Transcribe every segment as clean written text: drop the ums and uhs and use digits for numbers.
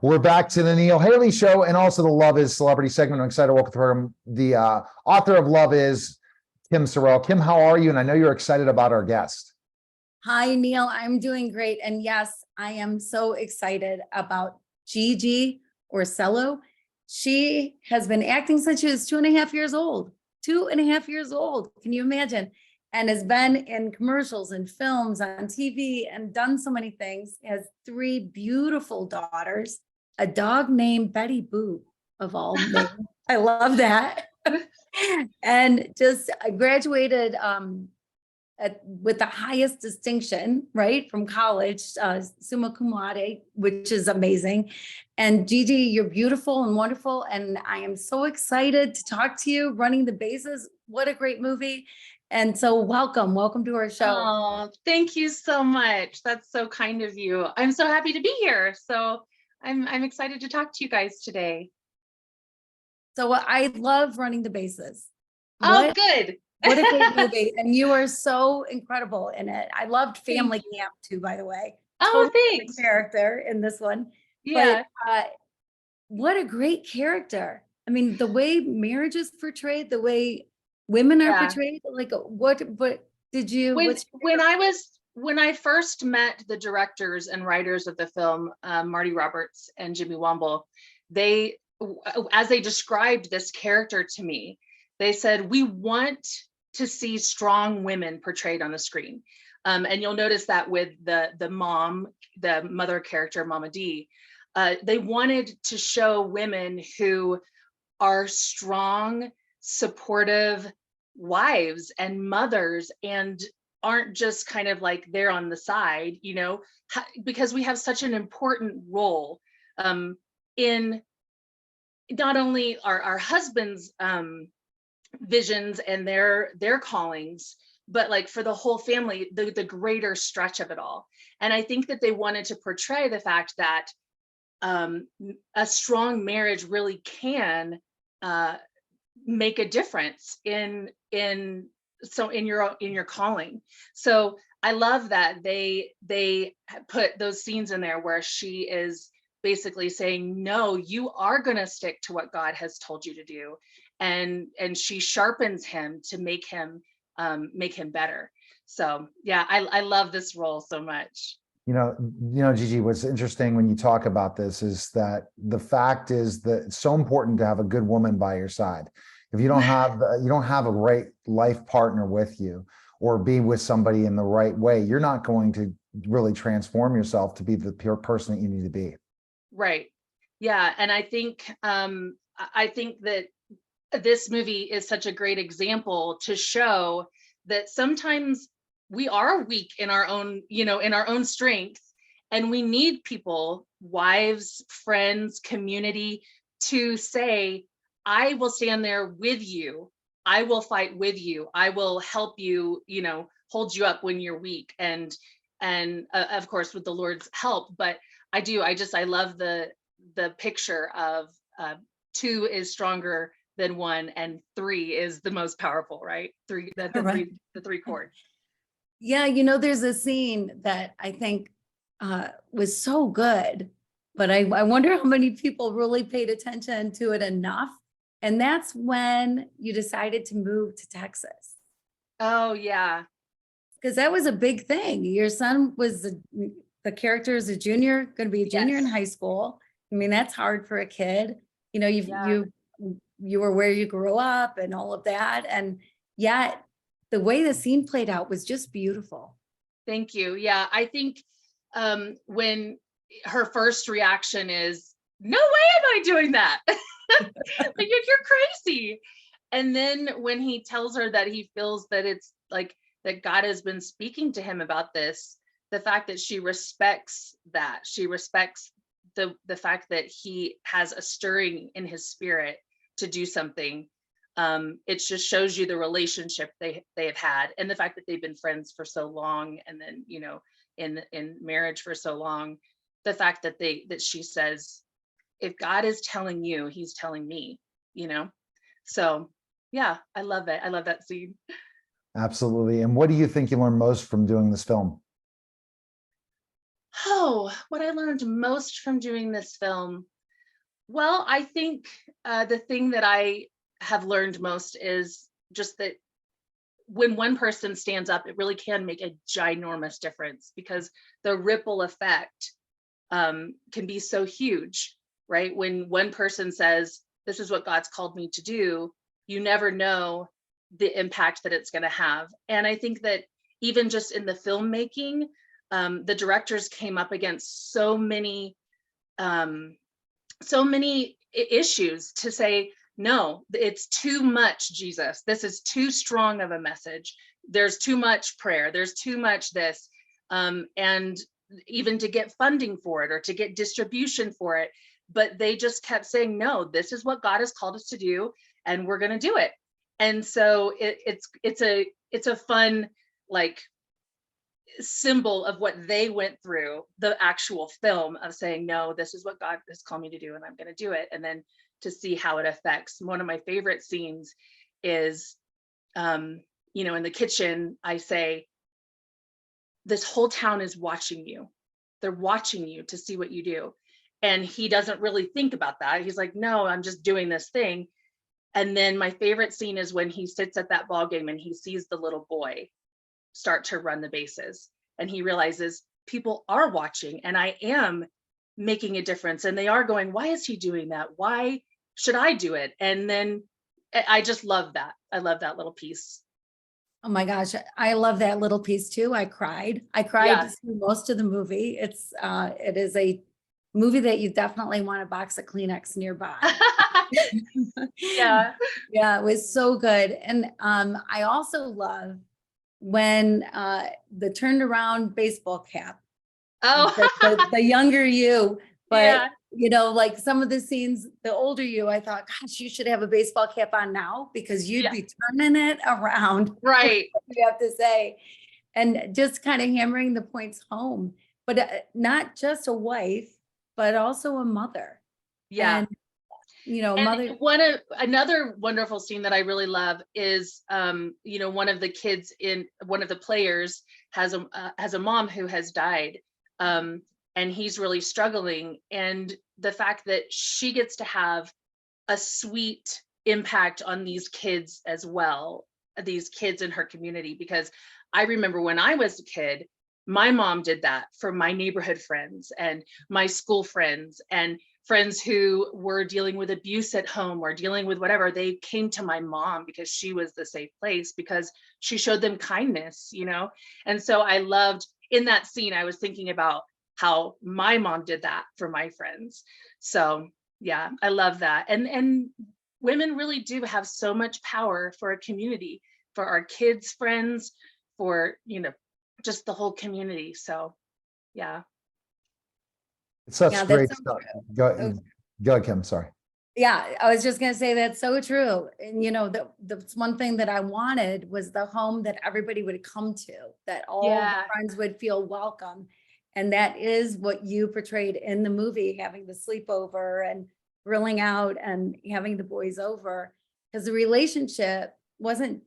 We're back to the Neil Haley Show and also the Love Is Celebrity segment. I'm excited to welcome her, the author of Love Is, Kim Sorrell. Kim, how are you? And I know you're excited about our guest. Hi, Neil. I'm doing great. And yes, I am so excited about Gigi Orsillo. She has been acting since she was 2.5 years old. 2.5 years old. Can you imagine? And has been in commercials and films on TV and done so many things. Has 3 beautiful daughters, a dog named Betty Boop, of all names. I love that. And just graduated with the highest distinction, right, from college, summa cum laude, which is amazing. And Gigi, you're beautiful and wonderful. And I am so excited to talk to you. Running the Bases, what a great movie. And so welcome to our show. Oh, thank you so much. That's so kind of you. I'm so happy to be here. So I'm excited to talk to you guys today. So I love Running the Bases. Oh, good. What a great movie. And you are so incredible in it. I loved Family Camp too, by the way. Oh, thanks. Character in this one. Yeah. But what a great character. I mean, the way marriage is portrayed, the way women are portrayed, like what did you when I first met the directors and writers of the film, Marty Roberts and Jimmy Womble, as they described this character to me, they said, we want to see strong women portrayed on the screen. And you'll notice that with the mother character, Mama D, they wanted to show women who are strong, supportive wives and mothers and aren't just kind of like there on the side, you know, because we have such an important role in not only our husbands' visions and their callings, but like for the whole family, the greater stretch of it all. And I think that they wanted to portray the fact that a strong marriage really can make a difference in your calling. So I love that they put those scenes in there where she is basically saying, no, you are going to stick to what God has told you to do, and she sharpens him to make him better. So yeah, I love this role so much. You know, Gigi, what's interesting when you talk about this is that the fact is that it's so important to have a good woman by your side. If you don't have a right life partner with you, or be with somebody in the right way, you're not going to really transform yourself to be the pure person that you need to be. Right. Yeah. And I think that this movie is such a great example to show that sometimes we are weak in our own, in our own strength, and we need people, wives, friends, community, to say, I will stand there with you. I will fight with you. I will help you, hold you up when you're weak. And of course, with the Lord's help. But I love the picture of 2 is stronger than 1, and 3 is the most powerful, right? The 3 chord. Yeah, there's a scene that I think was so good, but I wonder how many people really paid attention to it enough. And that's when you decided to move to Texas. Oh, yeah. Because that was a big thing. Your son was the character is a junior, going to be a junior in high school. I mean, that's hard for a kid. You were where you grew up and all of that. And yet the way the scene played out was just beautiful. Thank you. Yeah, I think when her first reaction is, no way am I doing that. You're crazy. And then when he tells her that he feels that it's like that God has been speaking to him about this, the fact that she respects that, she respects the fact that he has a stirring in his spirit to do something. It just shows you the relationship they have had, and the fact that they've been friends for so long, and then in marriage for so long. The fact that she says, if God is telling you, he's telling me, So yeah, I love it. I love that scene. Absolutely. And what do you think you learned most from doing this film? Oh, what I learned most from doing this film. Well, I think the thing that I have learned most is just that when one person stands up, it really can make a ginormous difference, because the ripple effect can be so huge, right? When one person says, this is what God's called me to do, you never know the impact that it's going to have. And I think that even just in the filmmaking, the directors came up against so many issues to say, no, it's too much, Jesus. This is too strong of a message. There's too much prayer. There's too much this. And even to get funding for it or to get distribution for it. But they just kept saying, no, this is what God has called us to do, and we're going to do it. And so it's a fun, like, symbol of what they went through, the actual film of saying, no, this is what God has called me to do, and I'm going to do it. And then to see how it affects. One of my favorite scenes is, in the kitchen, I say, this whole town is watching you. They're watching you to see what you do. And he doesn't really think about that. He's like, no, I'm just doing this thing. And then my favorite scene is when he sits at that ball game and he sees the little boy start to run the bases, and he realizes people are watching and I am making a difference, and they are going, why is he doing that? Why should I do it? And then I just love that. I love that little piece. Oh my gosh, I love that little piece too. I cried Yeah. through most of the movie. It is a movie that you definitely want a box of Kleenex nearby. Yeah. Yeah, it was so good. And I also love when the turned around baseball cap, Oh, the younger you, but yeah. like some of the scenes, the older you, I thought, gosh, you should have a baseball cap on now, because you'd Yeah. be turning it around. Right. You have to say, and just kind of hammering the points home, but not just a wife, but also a mother. Yeah. And mother. Another wonderful scene that I really love is, one of the kids in one of the players has a mom who has died, and he's really struggling. And the fact that she gets to have a sweet impact on these kids as well, these kids in her community, because I remember when I was a kid, my mom did that for my neighborhood friends and my school friends and friends who were dealing with abuse at home or dealing with whatever. They came to my mom because she was the safe place, because she showed them kindness, And so I loved, in that scene, I was thinking about how my mom did that for my friends. So yeah, I love that. And women really do have so much power for a community, for our kids, friends, for, just the whole community. So yeah. It's such Yeah, great that's so stuff. true. Go, Kim. Sorry. Yeah, I was just gonna say that's so true. And the one thing that I wanted was the home that everybody would come to, that all the friends would feel welcome. And that is what you portrayed in the movie, having the sleepover and grilling out and having the boys over. Because the relationship wasn't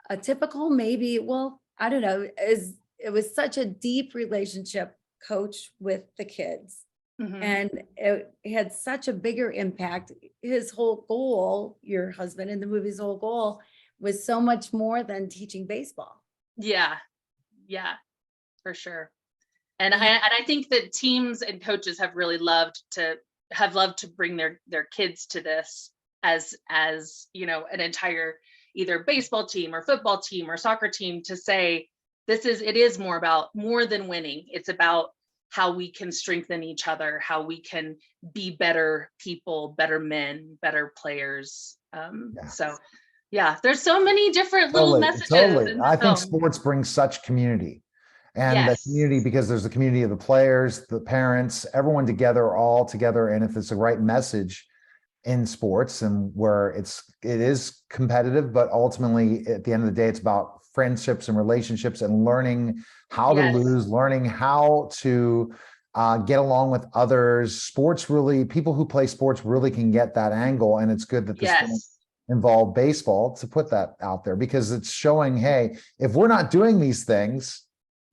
a typical, maybe, well, I don't know, it was such a deep relationship, coach, with the kids. Mhm. And it had such a bigger impact. His whole goal, your husband in the movie's whole goal, was so much more than teaching baseball. Yeah, for sure. And Yeah. I think that teams and coaches have really loved to bring their kids to this as an entire either baseball team or football team or soccer team, to say it is more than winning. It's about how we can strengthen each other, how we can be better people, better men, better players. So yeah, there's so many different little messages. In the I think film. sports brings such community, and the Yes. community, because there's the community of the players, the parents, everyone together, all together. And if it's the right message in sports, and where it is competitive, but ultimately at the end of the day, it's about friendships and relationships and learning how to lose, learning how to get along with others. Sports really, people who play sports really can get that angle. And it's good that this film involved baseball to put that out there, because it's showing, hey, if we're not doing these things,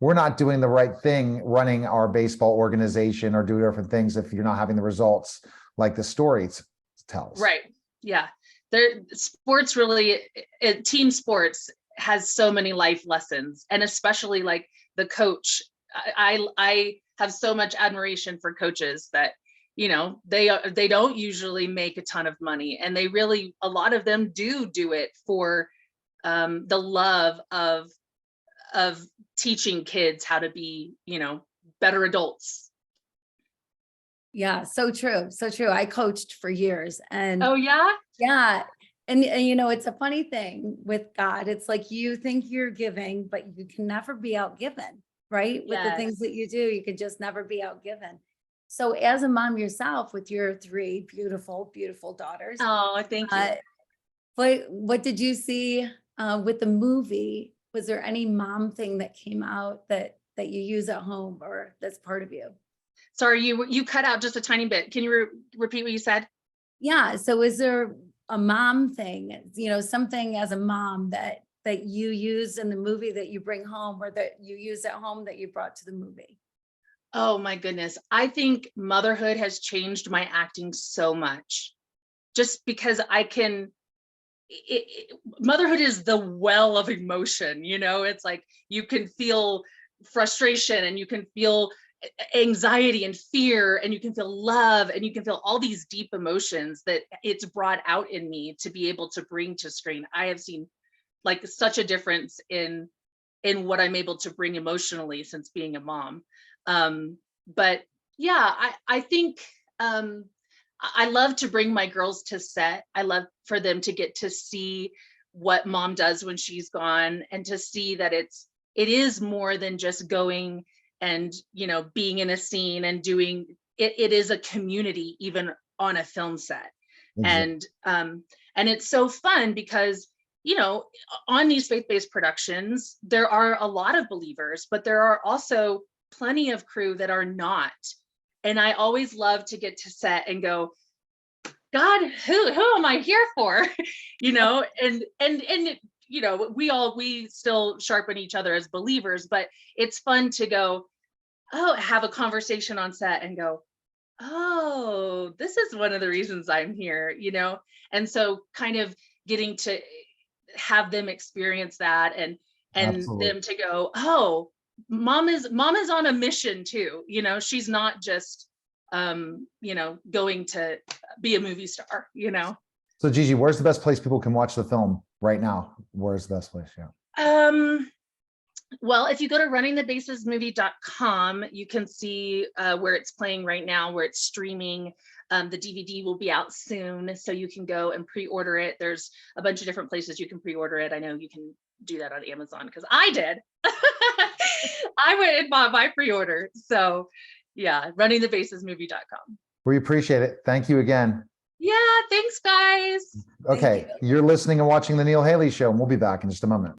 we're not doing the right thing running our baseball organization or doing different things if you're not having the results like the story tells. Right. Yeah. Sports really, team sports has so many life lessons, and especially like the coach. I have so much admiration for coaches that, you know, they don't usually make a ton of money, and they really, a lot of them do it for the love of teaching kids how to be, you know, better adults. Yeah, so true. So true. I coached for years, and Oh yeah. yeah. And you know, it's a funny thing with God. It's like you think you're giving, but you can never be outgiven, right? With the things Yes. that you do, you could just never be outgiven. So as a mom yourself with your 3 beautiful, beautiful daughters, Oh, thank you. what did you see with the movie? Was there any mom thing that came out that you use at home or that's part of you? Sorry, you cut out just a tiny bit. Can you repeat what you said? Yeah. So is there a mom thing, you know, something as a mom that you use in the movie that you bring home or that you use at home that you brought to the movie? Oh my goodness. I think motherhood has changed my acting so much, just because I can, motherhood is the well of emotion, you know, it's like you can feel frustration, and you can feel anxiety and fear, and you can feel love, and you can feel all these deep emotions that it's brought out in me to be able to bring to screen. I have seen like such a difference in what I'm able to bring emotionally since being a mom. But yeah, I think I love to bring my girls to set. I love for them to get to see what mom does when she's gone, and to see that it is more than just going and, you know, being in a scene and doing it. It is a community, even on a film set. Exactly. And it's so fun because, you know, on these faith-based productions, there are a lot of believers, but there are also plenty of crew that are not. And I always love to get to set and go, God, who am I here for? You know, and you know, we still sharpen each other as believers, but it's fun to go, oh, have a conversation on set and go, oh, this is one of the reasons I'm here, you know? And so kind of getting to have them experience that, and Absolutely. them to go, oh, mom is on a mission too, you know, she's not just you know, going to be a movie star, you know. So Gigi, where's the best place people can watch the film right now? Where's the best place? Yeah. Well, if you go to runningthebasesmovie.com, you can see where it's playing right now, where it's streaming. The DVD will be out soon, so you can go and pre-order it. There's a bunch of different places you can pre-order it. I know you can do that on Amazon, because I did. I went and bought my pre-order. So yeah, runningthebasesmovie.com. We appreciate it. Thank you again. Yeah, thanks guys. Okay, you. you're listening and watching The Neil Haley Show, and we'll be back in just a moment.